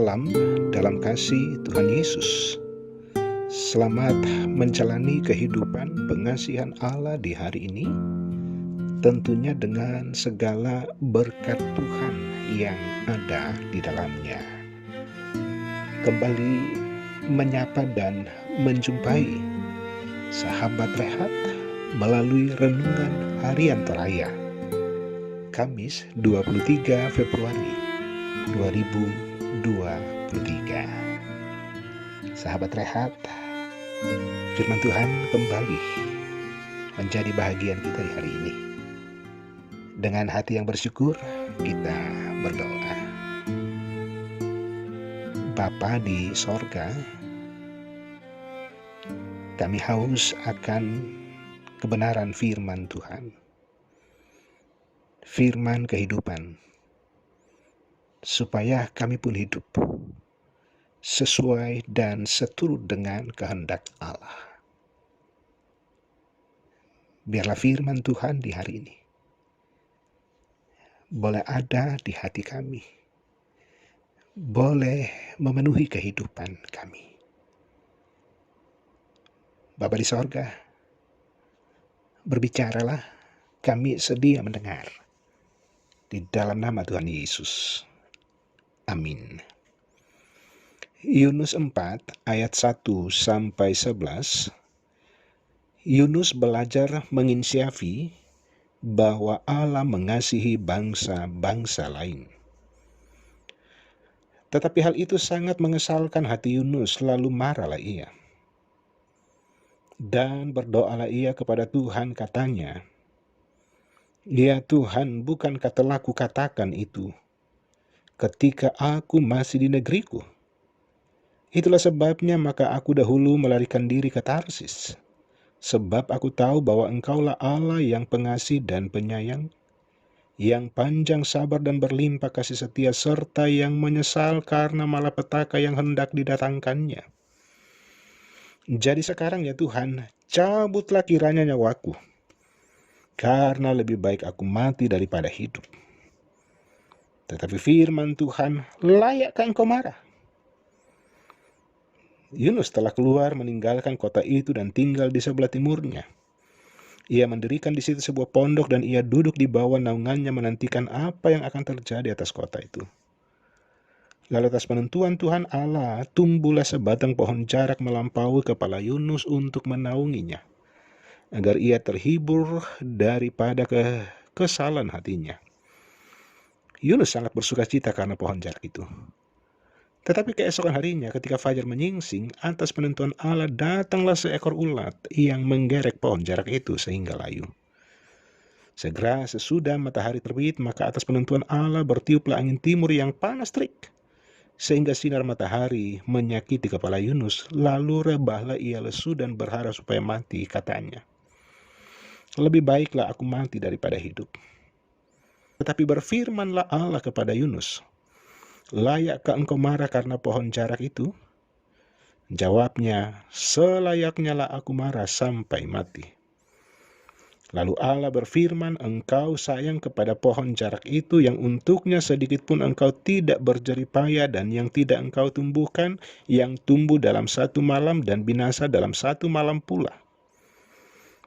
Salam dalam kasih Tuhan Yesus. Selamat menjalani kehidupan pengasihan Allah di hari ini, tentunya dengan segala berkat Tuhan yang ada di dalamnya. Kembali menyapa dan menjumpai sahabat rehat melalui renungan harian teraya Kamis 23 Februari 2023. Sahabat rehat, firman Tuhan kembali menjadi bahagian kita di hari ini. Dengan hati yang bersyukur, kita berdoa. Bapa di sorga, kami haus akan kebenaran firman Tuhan, firman kehidupan, supaya kami pun hidup sesuai dan seturut dengan kehendak Allah. Biarlah firman Tuhan di hari ini boleh ada di hati kami, boleh memenuhi kehidupan kami. Bapa di sorga, berbicaralah, kami sedia mendengar. Di dalam nama Tuhan Yesus. Amin. Yunus 4 ayat 1-11. Yunus belajar menginsyafi bahwa Allah mengasihi bangsa-bangsa lain. Tetapi hal itu sangat mengesalkan hati Yunus, lalu marahlah ia. Dan berdoalah ia kepada Tuhan, katanya, "Ya Tuhan, bukankah telah kukatakan itu ketika aku masih di negeriku? Itulah sebabnya maka aku dahulu melarikan diri ke Tarsis, sebab aku tahu bahwa Engkaulah Allah yang pengasih dan penyayang, yang panjang sabar dan berlimpah kasih setia, serta yang menyesal karena malapetaka yang hendak didatangkannya. Jadi sekarang ya Tuhan, cabutlah kiranya nyawaku, karena lebih baik aku mati daripada hidup." Tetapi firman Tuhan, "Layakkah engkau marah?" Yunus telah keluar meninggalkan kota itu dan tinggal di sebelah timurnya. Ia mendirikan di situ sebuah pondok dan ia duduk di bawah naungannya menantikan apa yang akan terjadi atas kota itu. Lalu atas penentuan Tuhan Allah, tumbuhlah sebatang pohon jarak melampaui kepala Yunus untuk menaunginya, agar ia terhibur daripada kekesalan hatinya. Yunus sangat bersukacita karena pohon jarak itu. Tetapi keesokan harinya ketika fajar menyingsing, atas penentuan Allah datanglah seekor ulat yang menggerek pohon jarak itu sehingga layu. Segera sesudah matahari terbit, maka atas penentuan Allah bertiuplah angin timur yang panas terik, sehingga sinar matahari menyakiti kepala Yunus. Lalu rebahlah ia lesu dan berharap supaya mati, katanya, "Lebih baiklah aku mati daripada hidup." Tetapi berfirmanlah Allah kepada Yunus, "Layakkah engkau marah karena pohon jarak itu?" Jawabnya, "Selayaknya lah aku marah sampai mati." Lalu Allah berfirman, "Engkau sayang kepada pohon jarak itu yang untuknya sedikit pun engkau tidak berjerih payah dan yang tidak engkau tumbuhkan, yang tumbuh dalam satu malam dan binasa dalam satu malam pula.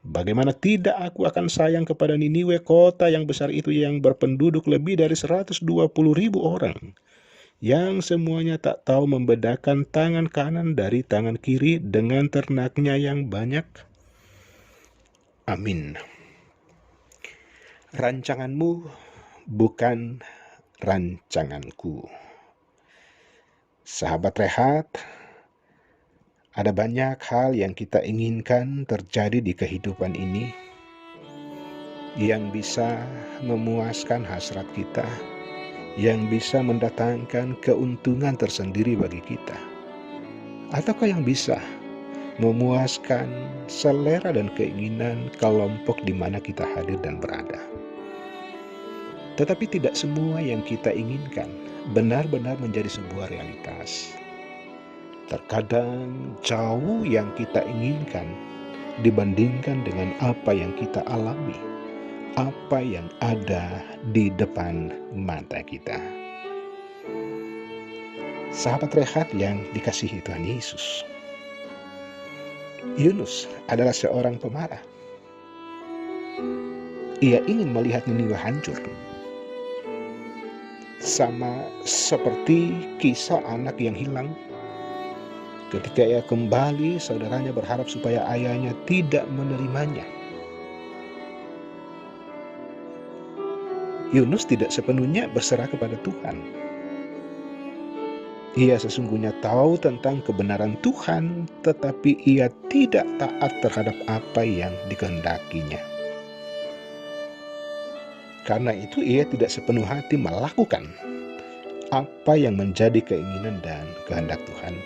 Bagaimana tidak aku akan sayang kepada Niniwe, kota yang besar itu yang berpenduduk lebih dari 120.000 orang, yang semuanya tak tahu membedakan tangan kanan dari tangan kiri dengan ternaknya yang banyak." Amin. Rancanganmu bukan rancanganku. Sahabat rehat, ada banyak hal yang kita inginkan terjadi di kehidupan ini yang bisa memuaskan hasrat kita, yang bisa mendatangkan keuntungan tersendiri bagi kita, ataukah yang bisa memuaskan selera dan keinginan kelompok di mana kita hadir dan berada. Tetapi tidak semua yang kita inginkan benar-benar menjadi sebuah realitas. Terkadang jauh yang kita inginkan dibandingkan dengan apa yang kita alami, apa yang ada di depan mata kita. Sahabat Rehat yang dikasihi Tuhan Yesus, Yunus adalah seorang pemarah. Ia ingin melihat Niniwe hancur. Sama seperti kisah anak yang hilang. Ketika ia kembali, saudaranya berharap supaya ayahnya tidak menerimanya. Yunus tidak sepenuhnya berserah kepada Tuhan. Ia sesungguhnya tahu tentang kebenaran Tuhan, tetapi ia tidak taat terhadap apa yang dikehendakinya. Karena itu ia tidak sepenuh hati melakukan apa yang menjadi keinginan dan kehendak Tuhan.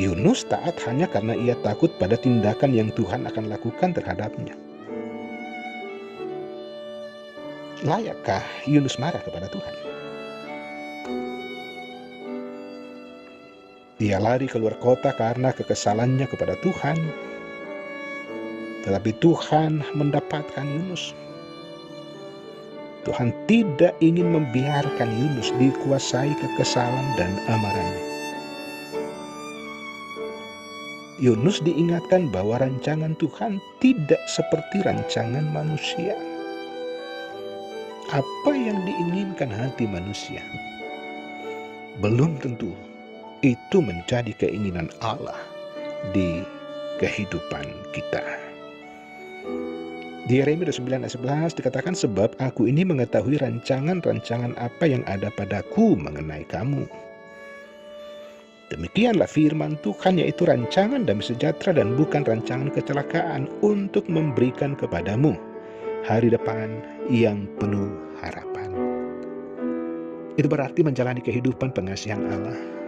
Yunus taat hanya karena ia takut pada tindakan yang Tuhan akan lakukan terhadapnya. Layakkah Yunus marah kepada Tuhan? Ia lari keluar kota karena kekesalannya kepada Tuhan. Tetapi Tuhan mendapatkan Yunus. Tuhan tidak ingin membiarkan Yunus dikuasai kekesalan dan amarahnya. Yunus diingatkan bahwa rancangan Tuhan tidak seperti rancangan manusia. Apa yang diinginkan hati manusia belum tentu itu menjadi keinginan Allah di kehidupan kita. Di Yeremia 9 ayat 11 dikatakan, sebab aku ini mengetahui rancangan-rancangan apa yang ada padaku mengenai kamu. Demikianlah firman Tuhan, yaitu rancangan damai sejahtera dan bukan rancangan kecelakaan, untuk memberikan kepadamu hari depan yang penuh harapan. Itu berarti menjalani kehidupan pengasihan Allah.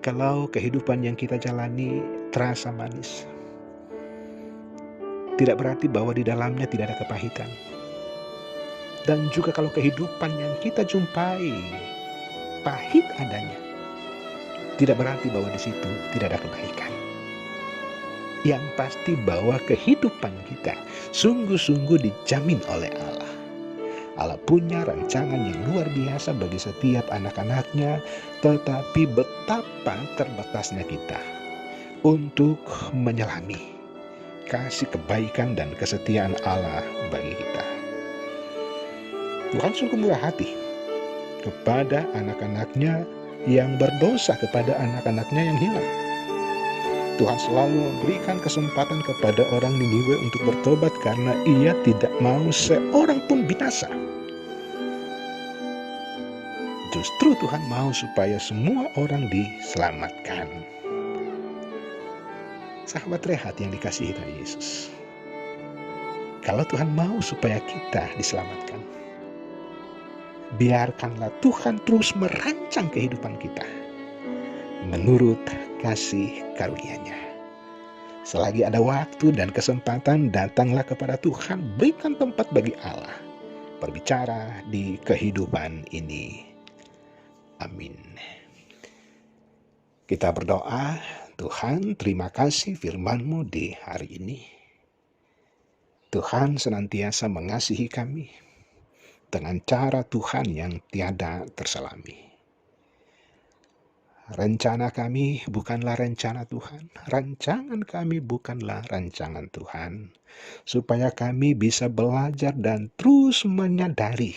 Kalau kehidupan yang kita jalani terasa manis, tidak berarti bahwa di dalamnya tidak ada kepahitan. Dan juga kalau kehidupan yang kita jumpai pahit adanya, tidak berarti bahwa di situ tidak ada kebaikan. Yang pasti bahwa kehidupan kita sungguh-sungguh dijamin oleh Allah. Allah punya rancangan yang luar biasa bagi setiap anak-anaknya, tetapi betapa terbatasnya kita untuk menyelami kasih kebaikan dan kesetiaan Allah bagi kita. Tuhan sungguh murah hati kepada anak-anaknya yang berdosa, kepada anak-anaknya yang hilang. Tuhan selalu memberikan kesempatan kepada orang Niniwe untuk bertobat karena ia tidak mau seorang pun binasa. Justru Tuhan mau supaya semua orang diselamatkan. Sahabat Rehat yang dikasihi Tuhan Yesus, kalau Tuhan mau supaya kita diselamatkan, biarkanlah Tuhan terus merancang kehidupan kita menurut kasih karunia-Nya. Selagi ada waktu dan kesempatan, datanglah kepada Tuhan, berikan tempat bagi Allah berbicara di kehidupan ini. Amin. Kita berdoa. Tuhan, terima kasih firman-Mu di hari ini. Tuhan senantiasa mengasihi kami dengan cara Tuhan yang tiada terselami. Rencana kami bukanlah rencana Tuhan, rancangan kami bukanlah rancangan Tuhan, supaya kami bisa belajar dan terus menyadari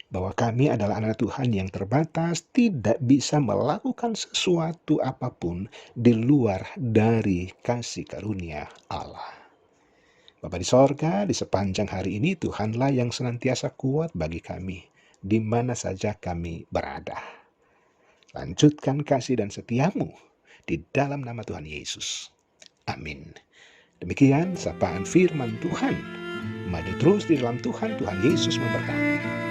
bahwa kami adalah anak Tuhan yang terbatas, tidak bisa melakukan sesuatu apapun di luar dari kasih karunia Allah. Bapa di sorga, di sepanjang hari ini Tuhanlah yang senantiasa kuat bagi kami, di mana saja kami berada. Lanjutkan kasih dan setiamu di dalam nama Tuhan Yesus. Amin. Demikian sapaan firman Tuhan. Maju terus di dalam Tuhan, Tuhan Yesus memberkati.